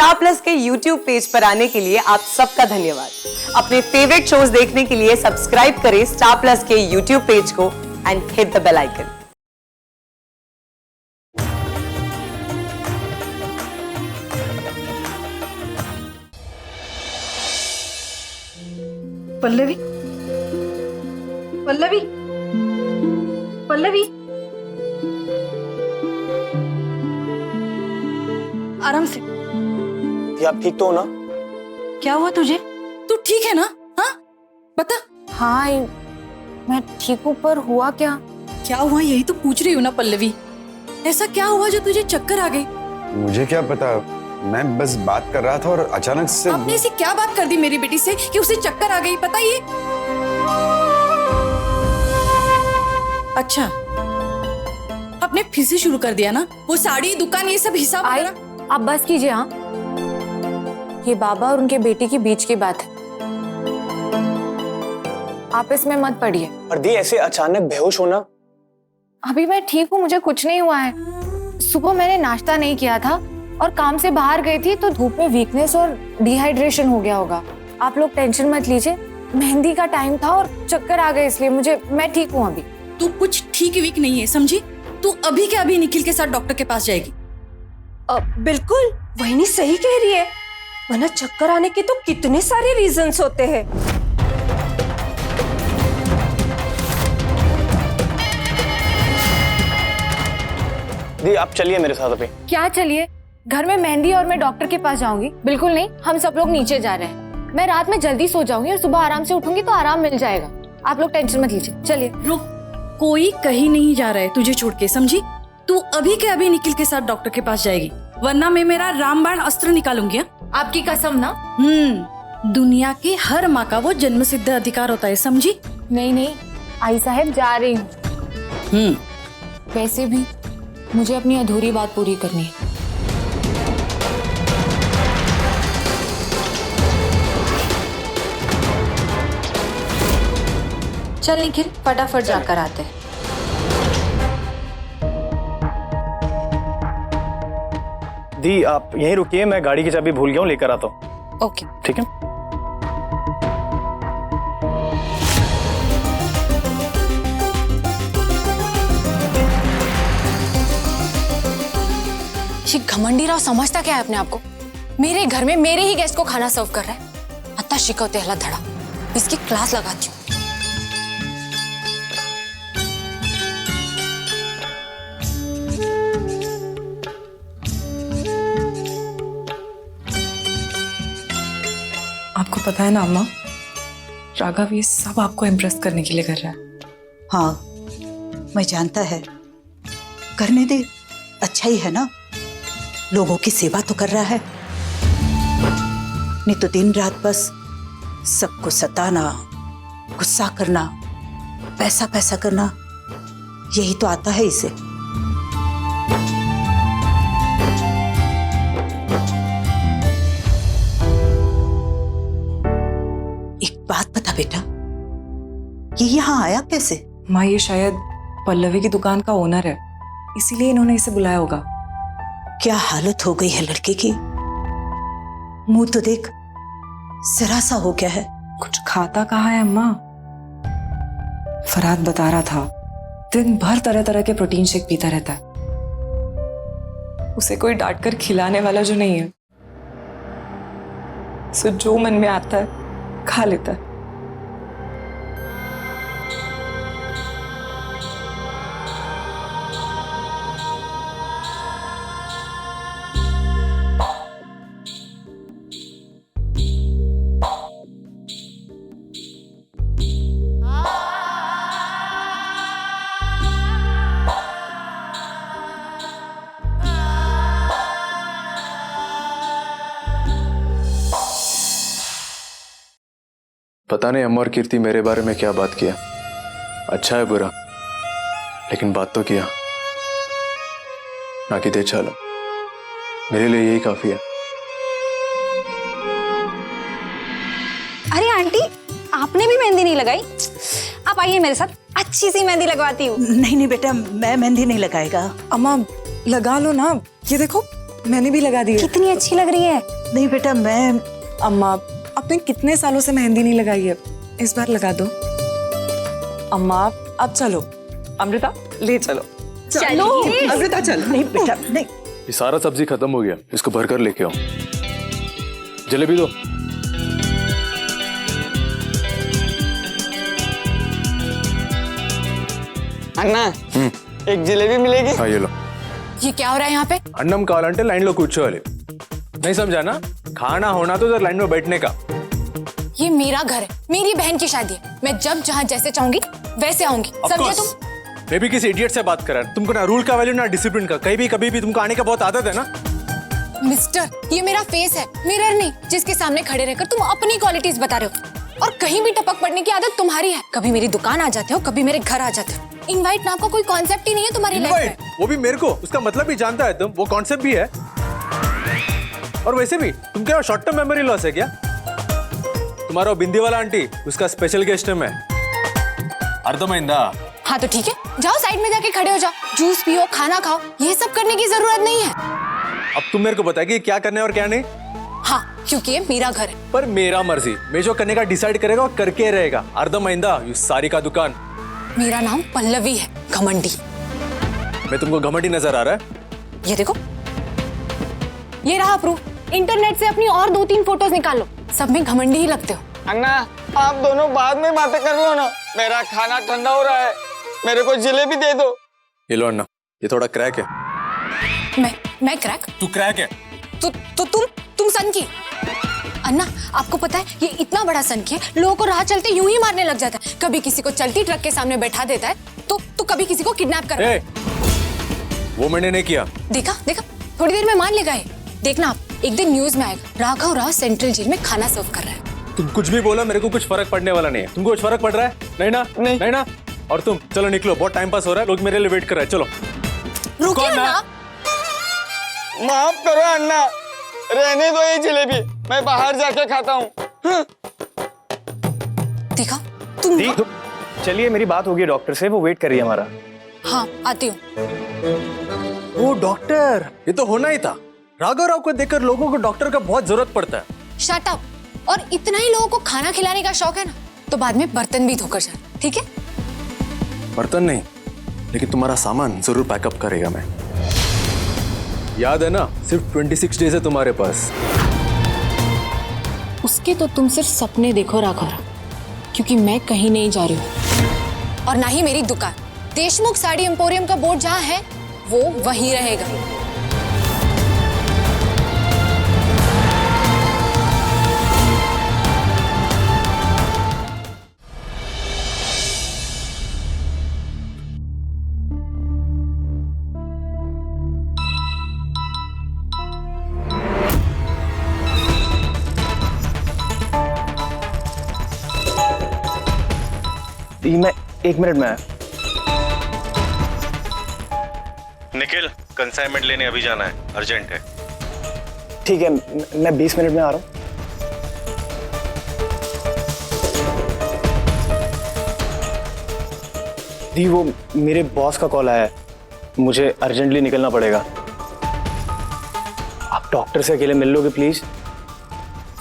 Star Plus के YouTube page पर आने के लिए आप सबका धन्यवाद। अपने फेवरेट शोज देखने के लिए सब्सक्राइब करें स्टार प्लस के यूट्यूब पेज को and hit the bell icon. Pallavi, Pallavi, Pallavi, आराम से। आप ठीक तो हो ना? क्या हुआ तुझे? तू ठीक है ना? हाँ बता। हाँ मैं ठीक हूँ, पर हुआ क्या? क्या हुआ यही तो पूछ रही हूँ ना पल्लवी। ऐसा क्या हुआ जो तुझे चक्कर आ गई? मुझे क्या पता, मैं बस बात कर रहा था और अचानक से। आपने ऐसी क्या बात कर दी मेरी बेटी से कि उसे चक्कर आ गई? बताइए। अच्छा, आपने फिर से शुरू कर दिया ना वो साड़ी दुकान ये सब हिसाब वगैरह? आप बस कीजिए। हाँ, ये बाबा और उनके बेटी के बीच की बात है, आप इसमें मत पड़िए। और दी ऐसे अचानक बेहोश होना? अभी मैं ठीक हूँ, मुझे कुछ नहीं हुआ है। सुबह मैंने नाश्ता नहीं किया था और काम से बाहर गई थी, तो धूप में वीकनेस और डिहाइड्रेशन हो गया होगा। आप लोग टेंशन मत लीजिए, मेहंदी का टाइम था और चक्कर आ गए, इसलिए मैं ठीक हूँ अभी। तू कुछ ठीक वीक नहीं है, समझी? तू अभी के अभी निखिल के साथ डॉक्टर के पास जाएगी। बिल्कुल वही सही कह रही है, वरना चक्कर आने के तो कितने सारे रीजंस होते हैं। दी आप चलिए मेरे साथ अभी। क्या चलिए? घर में मेहंदी और मैं डॉक्टर के पास जाऊंगी? बिल्कुल नहीं, हम सब लोग नीचे जा रहे हैं। मैं रात में जल्दी सो जाऊंगी और सुबह आराम से उठूंगी तो आराम मिल जाएगा। आप लोग टेंशन मत लीजिए, चलिए। रुक, कोई कहीं नहीं जा रहा है तुझे छोड़ के, समझी? तू अभी के अभी निखिल के साथ डॉक्टर के पास जाएगी, वरना मैं मेरा रामबाण अस्त्र निकालूंगी। आपकी कसम ना? दुनिया की हर माँ का वो जन्म सिद्ध अधिकार होता है, समझी? नहीं, आई साहब जा रही हूँ। वैसे भी मुझे अपनी अधूरी बात पूरी करनी है। चल निखिल, फटाफट जाकर आते हैं। दी आप यहीं रुकिए, मैं गाड़ी की चाबी भूल गया हूँ, लेकर आता हूँ। ओके, ठीक है। ये घमंडी राव समझता क्या है अपने आप को? मेरे घर में मेरे ही गेस्ट को खाना सर्व कर रहा है। अत्ता शिकवते हला धड़ा, इसकी क्लास लगाती हूँ। आपको पता है ना अम्मा, राघव ये सब आपको इम्प्रेस करने के लिए कर रहा है। हाँ मैं जानता है, करने दे, अच्छा ही है ना, लोगों की सेवा तो कर रहा है। नहीं तो दिन रात बस सबको सताना, गुस्सा करना, पैसा पैसा करना, यही तो आता है इसे। एक बात बता बेटा, ये यहाँ आया कैसे? माँ ये शायद पल्लवी की दुकान का ओनर है, इसीलिए इन्होंने इसे बुलाया होगा। क्या हालत हो गई है लड़के की, मुंह तो देख, जरा सा हो गया है। कुछ खाता कहाँ है अम्मा? फरहाद बता रहा था, दिन भर तरह तरह के प्रोटीन शेक पीता रहता है। उसे कोई डांट कर खिलाने वाला जो नहीं है, उसे जो मन में आता है खा लेता है। पता नहीं अम्मा और कीर्ति मेरे बारे में क्या बात किया, अच्छा है बुरा, लेकिन बात तो किया ना कि दे चलो, मेरे लिए यही काफी है। अरे आंटी, आपने भी मेहंदी नहीं लगाई? आप आइए मेरे साथ, अच्छी सी मेहंदी लगवाती हूँ। नहीं नहीं बेटा, मैं मेहंदी नहीं लगाएगा। अम्मा लगा लो ना, ये देखो मैंने भी लगा दी है। कितनी अच्छी लग रही है। नहीं बेटा, मैं अम्मा, आपने कितने सालों से मेहंदी नहीं लगाई है, इस बार लगा दो। अम्मा अब चलो, अमृता ले चलो। चलो अमृता चलो। नहीं बेटा नहीं। ये सारा सब्जी खत्म हो गया, इसको भरकर लेके आओ। जलेबी दो। अन्ना एक जलेबी मिलेगी? हाँ ये लो। ये क्या हो रहा है यहाँ पे? अन्नम कावाలంటే लाइन लो కూర్చోవాలి। नहीं समझा ना? खाना होना तो लाइन में बैठने का। ये मेरा घर है, मेरी बहन की शादी है, मैं जब जहाँ जैसे चाहूंगी वैसे आऊंगी, समझे तुम? मैं भी किसी इडियट से बात कर रहा है, तुमको ना रूल का वैल्यू ना डिसिप्लिन का, कभी भी तुमको आने का बहुत आदत है ना। मिस्टर, ये मेरा फेस है, मिरर नहीं, जिसके सामने खड़े रहकर तुम अपनी क्वालिटीज बता रहे हो। और कहीं भी टपक पड़ने की आदत तुम्हारी है। कभी मेरी दुकान आ जाते हो, कभी मेरे घर आ जाते हो। इनवाइट नाम का कोई कॉन्सेप्ट ही नहीं है तुम्हारी लाइफ में। वो भी मेरे को, उसका मतलब भी जानता है तुम, वो कॉन्सेप्ट भी है। और वैसे भी तुम क्या शॉर्ट टर्म मेमोरी लॉस है क्या? तुम्हारा बिंदी वाला आंटी, उसका स्पेशल गेस्ट है मैं। अर्थमैंदा? हाँ तो ठीक है, जाओ साइड में जाके खड़े हो जाओ, जूस पियो, खाना खाओ, ये सब करने की जरूरत नहीं है। अब तुम मेरे को बताइए क्या करना है और क्या नहीं। हाँ, क्योंकि ये मेरा घर है। पर मेरा मर्जी, मैं जो करने का डिसाइड करेगा वो करके रहेगा। अर्थमैंदा, ये सारी का दुकान। मेरा नाम पल्लवी है, घमंडी। मैं तुमको घमंडी नजर आ रहा है? ये देखो, ये रहा प्रूफ। इंटरनेट से अपनी और 2-3 फोटोज निकाल लो, सब में घमंडी ही लगते हो। अन्ना आप दोनों बाद में बातें कर लो ना, मेरा खाना ठंडा हो रहा है, मेरे को जलेबी दे दो। ये लो अन्ना, ये थोड़ा क्रैक है। मैं क्रैक? तू क्रैक है। तो तुम सन की। अन्ना, आपको पता है ये इतना बड़ा सन की है, लोगों को राह चलते यूं ही मारने लग जाता है। कभी किसी को चलती ट्रक के सामने बैठा देता है, तो कभी किसी को किडनैप कर। वो मैंने नहीं किया। देखा, थोड़ी देर में मान लेगा ये। देखना आप, एक दिन न्यूज में आएगा, राघव राव सेंट्रल जेल में खाना सर्व कर रहा है। तुम कुछ भी बोला, मेरे को कुछ फर्क पड़ने वाला नहीं है। तुमको कुछ फर्क पड़ रहा है? नहीं ना? नहीं ना? और तुम चलो निकलो, बहुत टाइम पास हो रहा है, लोग मेरे लिए वेट कर रहे हैं। चलो रुको ना। माफ करो अन्ना, रहने दो ये जलेबी, मैं बाहर जाके खाता हूँ। देखा तुम। चलिए, मेरी बात होगी डॉक्टर से, वो वेट कर रही है हमारा। हाँ आती हूँ। वो डॉक्टर, ये तो होना ही था। राघव राव को देखकर लोगों को डॉक्टर का बहुत जरूरत पड़ता है। Shut up. और इतना ही लोगों को खाना खिलाने का शौक है ना, तो बाद में बर्तन भी धोकर जाना, ठीक है? बर्तन नहीं, लेकिन तुम्हारा सामान जरूर पैकअप करेगा मैं। याद है ना, सिर्फ 26 डेज है तुम्हारे पास। उसके तो तुम सिर्फ सपने देखो राघव, क्योंकि मैं कहीं नहीं जा रही हूँ। और ना ही मेरी दुकान। देशमुख साड़ी एम्पोरियम का बोर्ड जहाँ है वो वहीं रहेगा। मैं 1 मिनट में आया। निखिल, कंसाइनमेंट लेने अभी जाना है, अर्जेंट है। ठीक है, मैं 20 मिनट में आ रहा हूँ। दी, वो मेरे बॉस का कॉल आया है, मुझे अर्जेंटली निकलना पड़ेगा। आप डॉक्टर से अकेले मिल लोगे प्लीज?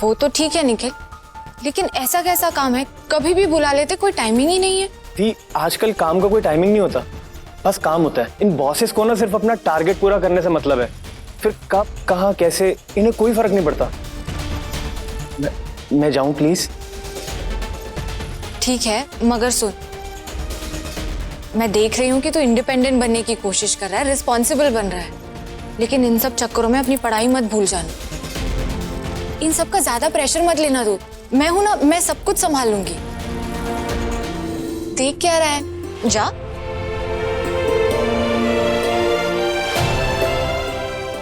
वो तो ठीक है निखिल, लेकिन ऐसा कैसा काम है, कभी भी बुला लेते, कोई टाइमिंग ही नहीं है। दी, आजकल काम का कोई टाइमिंग नहीं होता, बस काम होता है। इन बॉसेस को ना सिर्फ अपना टारगेट पूरा करने से मतलब है, फिर कब कहाँ कैसे इन्हें कोई फर्क नहीं पड़ता। मैं जाऊं प्लीज? ठीक है, मगर सुन, मैं देख रही हूँ कि तू इंडिपेंडेंट बनने की कोशिश कर रहा है, रिस्पॉन्सिबल बन रहा है, लेकिन इन सब चक्करों में अपनी पढ़ाई मत भूल जाना। इन सब का ज्यादा प्रेशर मत लेना तू। मैं हूं ना, मैं सब कुछ संभाल लूंगी। देख क्या रहा है, जा।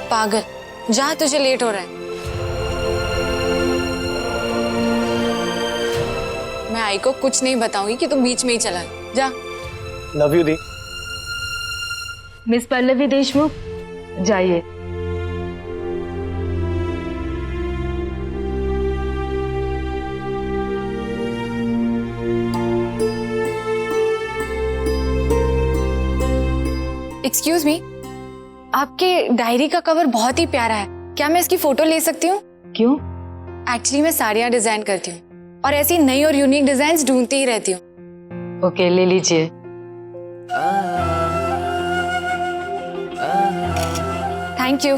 पागल, जा, तुझे लेट हो रहा है। मैं आई को कुछ नहीं बताऊंगी कि तुम बीच में ही चला, जा। लव यू दी। मिस पल्लवी देशमुख, जाइए। एक्सक्यूज मी, आपके डायरी का कवर बहुत ही प्यारा है, क्या मैं इसकी फोटो ले सकती हूँ? क्यों? एक्चुअली मैं साड़ियाँ डिजाइन करती हूँ और ऐसी नई और यूनिक डिजाइन ढूंढती ही रहती हूँ। ओके, ले लीजिए। Thank you.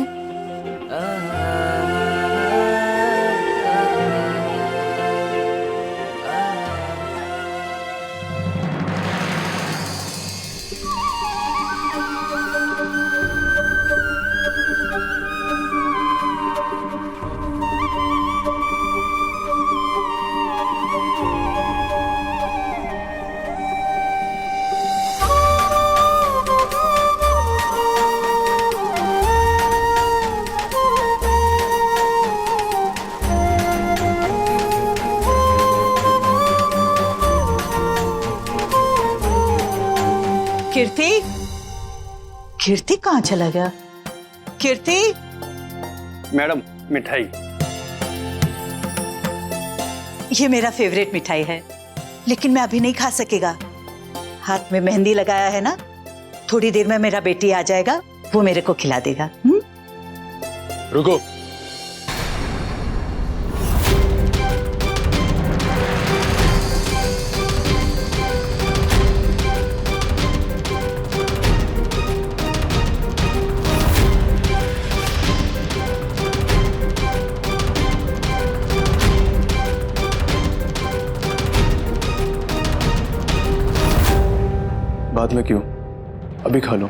कीर्ति, कीर्ति कहाँ चला गया? कीर्ति। मैडम, मिठाई। ये मेरा फेवरेट मिठाई है, लेकिन मैं अभी नहीं खा सकेगा। हाथ में मेहंदी लगाया है ना, थोड़ी देर में मेरा बेटी आ जाएगा, वो मेरे को खिला देगा। रुको। बाद में क्यों, अभी खा लो।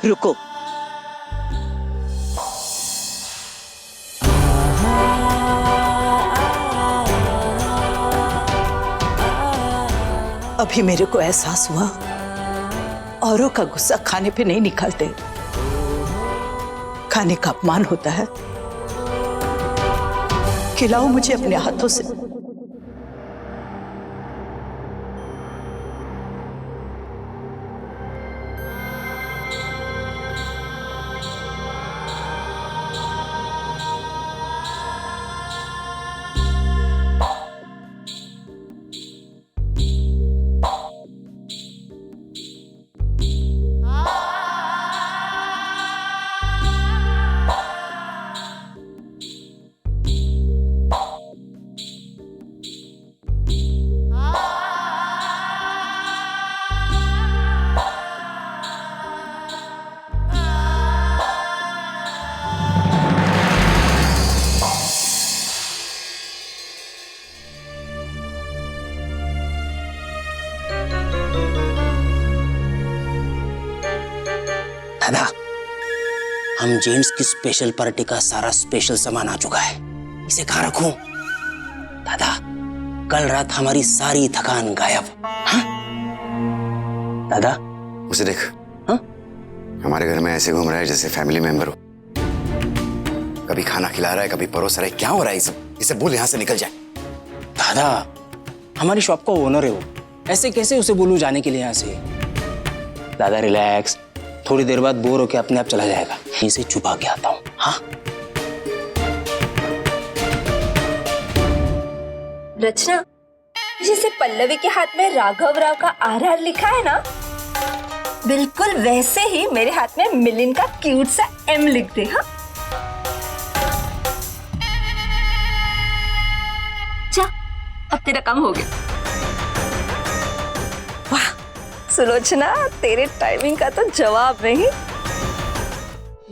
रुको। अभी मेरे को एहसास हुआ, औरों का गुस्सा खाने पे नहीं निकालते, खाने का अपमान होता है। खिलाओ मुझे अपने हाथों से। दादा, हम जेंट्स की स्पेशल पार्टी का सारा स्पेशल सामान आ चुका है, इसे कहाँ रखूं? दादा, कल रात हमारी सारी थकान गायब। हाँ? दादा, उसे देख। हाँ? हमारे घर में ऐसे घूम रहा है जैसे फैमिली मेंबर हो। कभी खाना खिला रहा है, कभी परोस रहा है। क्या हो रहा है ये सब? इसे बोल यहाँ से निकल जाए। दादा, हमारी शॉप का ओनर है वो, ऐसे कैसे उसे बोलूं जाने के लिए यहाँ से? दादा रिलैक्स, थोड़ी देर बाद बोर होके अपने आप चला जाएगा। इसे छुपा के आता हूँ। हाँ? रचना, जैसे पल्लवी के हाथ में राघव राव का RR लिखा है ना, बिल्कुल वैसे ही मेरे हाथ में मिलिंद का क्यूट सा M लिख दे। हाँ, जा, अब तेरा काम हो गया। वाह सुलोचना, तेरे टाइमिंग का तो जवाब नहीं।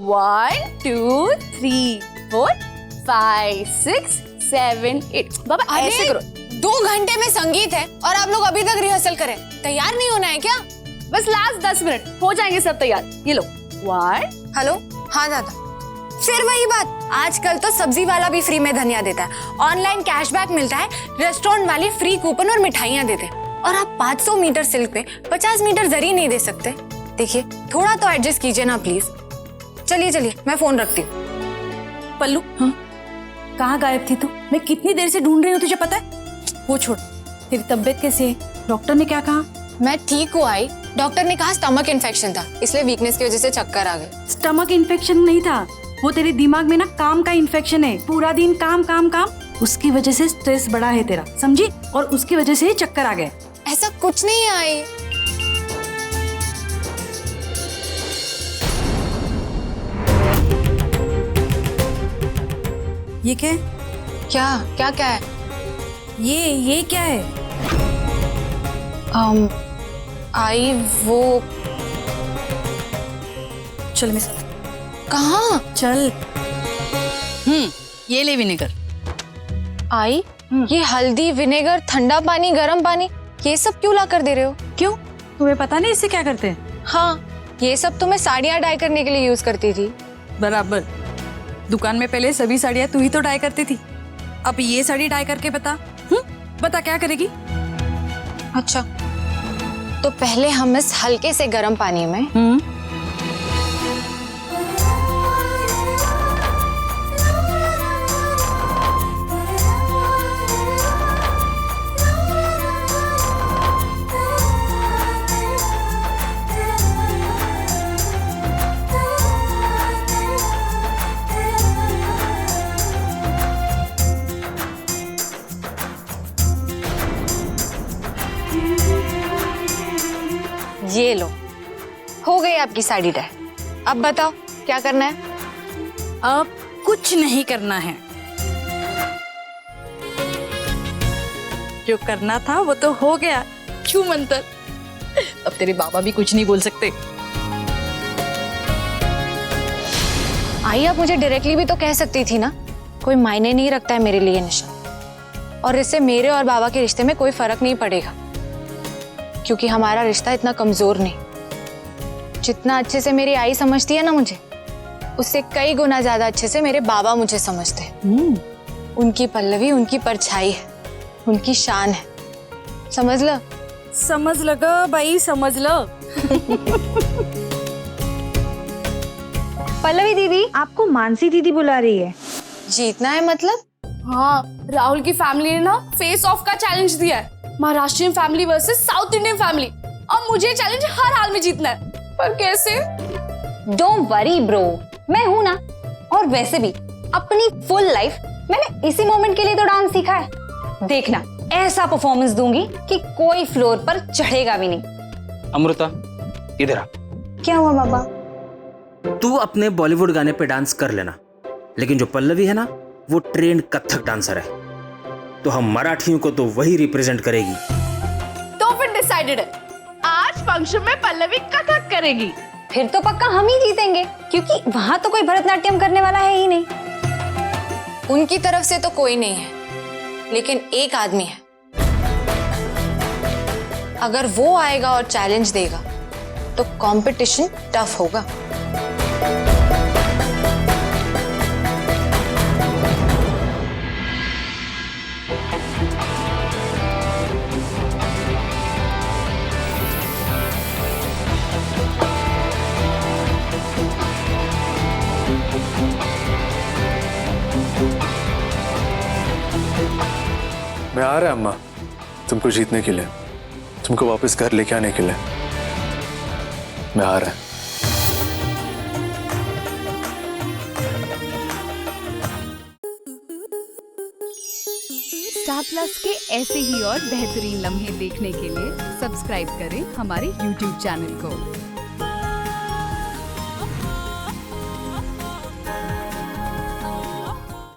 1 2 3 4 5 6 7 8। बाबा ऐसे करो। 2 घंटे में संगीत है और आप लोग अभी तक रिहर्सल करें। तैयार नहीं होना है क्या? बस लास्ट 10 मिनट हो जाएंगे सब तैयार। ये लो। 1 हेलो, हाँ दादा, फिर वही बात, आजकल तो सब्जी वाला भी फ्री में धनिया देता है, ऑनलाइन कैशबैक मिलता है, रेस्टोरेंट वाले फ्री कूपन और मिठाइयाँ देते हैं, और आप 500 मीटर सिल्क पे 50 मीटर जरी नहीं दे सकते। देखिए थोड़ा तो एडजस्ट कीजिए ना प्लीज। चलिए चलिए, मैं फोन रखती हूँ। पल्लू, हाँ कहाँ गायब थी तू? मैं कितनी देर से ढूंढ रही हूँ, तुझे पता है? वो छोड़, तेरी तबीयत कैसी है? डॉक्टर ने क्या कहा? मैं ठीक हूँ आई, डॉक्टर ने कहा स्टमक इन्फेक्शन था, इसलिए वीकनेस की वजह से चक्कर आ गए। स्टमक इन्फेक्शन नहीं था, वो तेरे दिमाग में ना काम का इन्फेक्शन है। पूरा दिन काम काम काम, उसकी वजह से स्ट्रेस बढ़ा है तेरा, समझी? और उसकी वजह से चक्कर आ गए। ऐसा कुछ नहीं है आई। ये क्या है? क्या क्या क्या है? ये क्या है? आई वो, चल मेरे साथ। कहाँ? चल। ये ले विनेगर। आई ये हल्दी, विनेगर, ठंडा पानी, गर्म पानी, ये सब क्यों ला कर दे रहे हो? क्यों, तुम्हें पता नहीं इससे क्या करते हैं? हाँ, ये सब तो मैं साड़ियाँ डाई करने के लिए यूज करती थी। बराबर, दुकान में पहले सभी साड़ियाँ तू ही तो डाई करती थी, अब ये साड़ी डाई करके बता। बता क्या करेगी? अच्छा, तो पहले हम इस हल्के से गर्म पानी में ये लो, हो गई आपकी साड़ी डाई। अब बताओ क्या करना है? अब कुछ नहीं करना है, जो करना था वो तो हो गया। छू मंतर, अब तेरे बाबा भी कुछ नहीं बोल सकते। आई आप मुझे डायरेक्टली भी तो कह सकती थी ना, कोई मायने नहीं रखता है मेरे लिए निशा, और इससे मेरे और बाबा के रिश्ते में कोई फर्क नहीं पड़ेगा, क्योंकि हमारा रिश्ता इतना कमजोर नहीं। जितना अच्छे से मेरी आई समझती है ना मुझे, उससे कई गुना ज्यादा अच्छे से मेरे बाबा मुझे समझते हैं। उनकी पल्लवी उनकी परछाई है, उनकी शान है, समझ लो। समझ लगा भाई, समझ लो। पल्लवी दीदी, आपको मानसी दीदी बुला रही है। जीतना है मतलब? हाँ, राहुल की फैमिली ने ना फेस ऑफ का चैलेंज दिया है, Maharashtrian family versus south Indian family, और मुझे चैलेंज हर हाल में जीतना है। पर कैसे? डोंट वरी ब्रो, मैं हूं ना। और वैसे भी अपनी फुल लाइफ मैंने इसी मोमेंट के लिए तो डांस सीखा है। देखना, ऐसा परफॉर्मेंस दूंगी कि कोई फ्लोर पर चढ़ेगा भी नहीं। अमृता इधर आ। क्या हुआ बाबा? तू अपने बॉलीवुड गाने पे डांस कर लेना, लेकिन जो पल्लवी है ना, वो ट्रेंड कथक डांसर है, तो हम मराठियों को तो वही रिप्रेजेंट करेगी। तो फिर डिसाइडेड है, आज फंक्शन में पल्लवी कथक करेगी। फिर तो पक्का हम ही जीतेंगे, क्योंकि वहां तो कोई भरतनाट्यम करने वाला है ही नहीं। उनकी तरफ से तो कोई नहीं है, लेकिन एक आदमी है। अगर वो आएगा और चैलेंज देगा तो कंपटीशन टफ होगा। मैं आ रहा है अम्मा, तुमको जीतने के लिए, तुमको वापस घर लेके आने के लिए। मैं आ रहा है। स्टार प्लस के ऐसे ही और बेहतरीन लम्हे देखने के लिए सब्सक्राइब करें हमारे YouTube चैनल को।